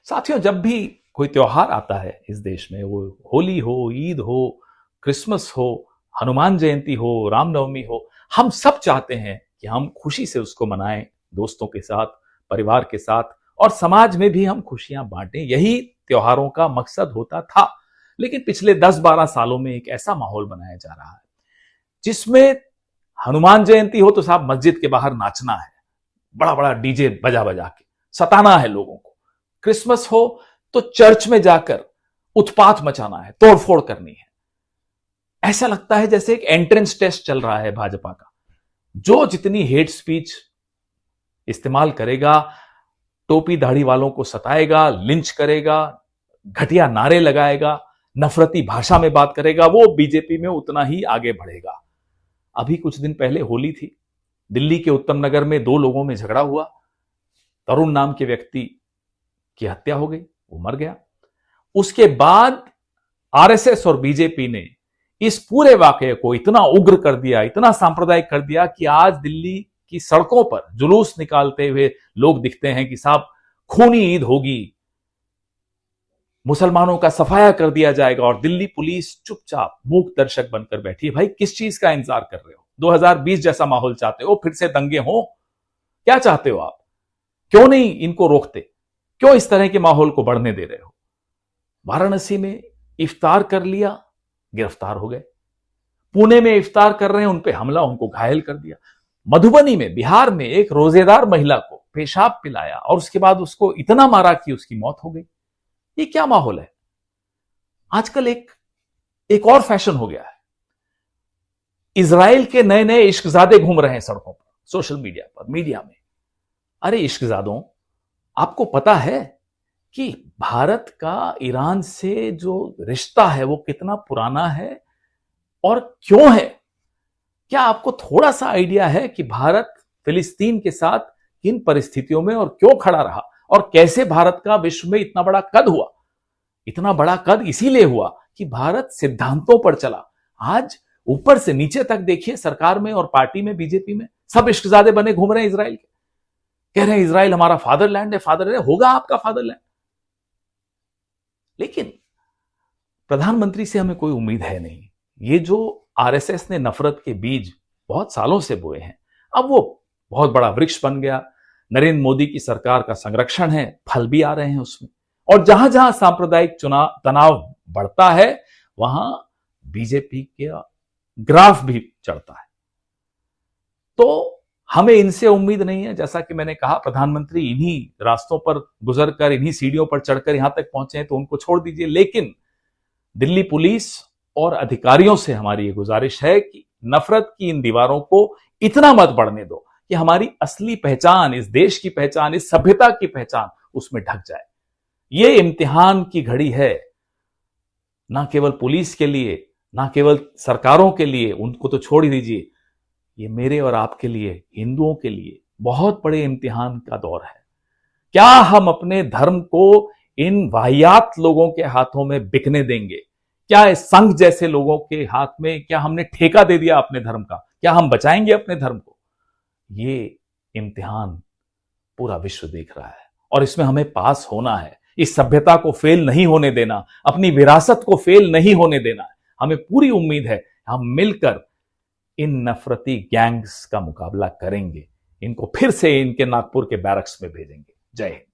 साथियों, जब भी कोई त्योहार आता है इस देश में, वो होली हो, ईद हो, क्रिसमस हो, हनुमान जयंती हो, रामनवमी हो, हम सब चाहते हैं कि हम खुशी से उसको मनाएं, दोस्तों के साथ, परिवार के साथ, और समाज में भी हम खुशियां बांटें। यही त्योहारों का मकसद होता था। लेकिन पिछले 10-12 सालों में एक ऐसा माहौल बनाया जा रहा है जिसमें हनुमान जयंती हो तो साहब मस्जिद के बाहर नाचना है, बड़ा बड़ा डीजे बजा बजा के सताना है लोगों को। क्रिसमस हो तो चर्च में जाकर उत्पात मचाना है, तोड़फोड़ करनी है। ऐसा लगता है जैसे एक एंट्रेंस टेस्ट चल रहा है भाजपा का। जो जितनी हेट स्पीच इस्तेमाल करेगा, टोपी दाढ़ी वालों को सताएगा, लिंच करेगा, घटिया नारे लगाएगा, नफरती भाषा में बात करेगा, वो बीजेपी में उतना ही आगे बढ़ेगा। अभी कुछ दिन पहले होली थी, दिल्ली के उत्तम नगर में 2 लोगों में झगड़ा हुआ, तरुण नाम के व्यक्ति की हत्या हो गई, वो मर गया। उसके बाद आरएसएस और बीजेपी ने इस पूरे वाकये को इतना उग्र कर दिया, इतना सांप्रदायिक कर दिया कि आज दिल्ली की सड़कों पर जुलूस निकालते हुए लोग दिखते हैं कि साहब खूनी ईद होगी, मुसलमानों का सफाया कर दिया जाएगा, और दिल्ली पुलिस चुपचाप मूक दर्शक बनकर बैठी है। भाई, किस चीज का इंतजार कर रहे हो? 2020 जैसा माहौल चाहते हो? फिर से दंगे हो? क्या चाहते हो आप? क्यों नहीं इनको रोकते? क्यों इस तरह के माहौल को बढ़ने दे रहे हो? वाराणसी में इफ्तार कर लिया, गिरफ्तार हो गए। पुणे में इफ्तार कर रहे हैं, उनपे हमला, उनको घायल कर दिया। मधुबनी में, बिहार में एक रोजेदार महिला को पेशाब पिलाया और उसके बाद उसको इतना मारा कि उसकी मौत हो गई। ये क्या माहौल है? आजकल एक और फैशन हो गया है। इजराइल के नए नए इश्कजादे घूम रहे हैं सड़कों पर, सोशल मीडिया पर, मीडिया में। अरे इश्कजादों, आपको पता है कि भारत का ईरान से जो रिश्ता है वो कितना पुराना है और क्यों है? क्या आपको थोड़ा सा आइडिया है कि भारत फिलिस्तीन के साथ किन परिस्थितियों में और क्यों खड़ा रहा, और कैसे भारत का विश्व में इतना बड़ा कद हुआ? इतना बड़ा कद इसीलिए हुआ कि भारत सिद्धांतों पर चला। आज ऊपर से नीचे तक देखिए, सरकार में और पार्टी में, बीजेपी में, सब इश्कजादे बने घूम रहे हैं इजराइल के। कह रहे हैं इजराइल हमारा फादरलैंड है। फादरलैंड होगा आपका फादरलैंड, लेकिन प्रधानमंत्री से हमें कोई उम्मीद है नहीं। ये जो आरएसएस ने नफरत के बीज बहुत सालों से बोए हैं, अब वो बहुत बड़ा वृक्ष बन गया। नरेंद्र मोदी की सरकार का संरक्षण है, फल भी आ रहे हैं उसमें। और जहां जहां सांप्रदायिक तनाव बढ़ता है, वहां बीजेपी का ग्राफ भी चढ़ता है। तो हमें इनसे उम्मीद नहीं है। जैसा कि मैंने कहा, प्रधानमंत्री इन्हीं रास्तों पर गुजरकर, इन्हीं सीढ़ियों पर चढ़कर यहां तक पहुंचे हैं, तो उनको छोड़ दीजिए। लेकिन दिल्ली पुलिस और अधिकारियों से हमारी ये गुजारिश है कि नफरत की इन दीवारों को इतना मत बढ़ने दो कि हमारी असली पहचान, इस देश की पहचान, इस सभ्यता की पहचान उसमें ढक जाए। ये इम्तिहान की घड़ी है, ना केवल पुलिस के लिए, ना केवल सरकारों के लिए, उनको तो छोड़ ही दीजिए, ये मेरे और आपके लिए, हिंदुओं के लिए बहुत बड़े इम्तिहान का दौर है। क्या हम अपने धर्म को इन वाहियात लोगों के हाथों में बिकने देंगे? क्या इस संघ जैसे लोगों के हाथ में क्या हमने ठेका दे दिया अपने धर्म का? क्या हम बचाएंगे अपने धर्म को? ये इम्तिहान पूरा विश्व देख रहा है और इसमें हमें पास होना है। इस सभ्यता को फेल नहीं होने देना, अपनी विरासत को फेल नहीं होने देना है। हमें पूरी उम्मीद है हम मिलकर इन नफरती गैंग्स का मुकाबला करेंगे, इनको फिर से इनके नागपुर के बैरक्स में भेजेंगे। जय हिंद।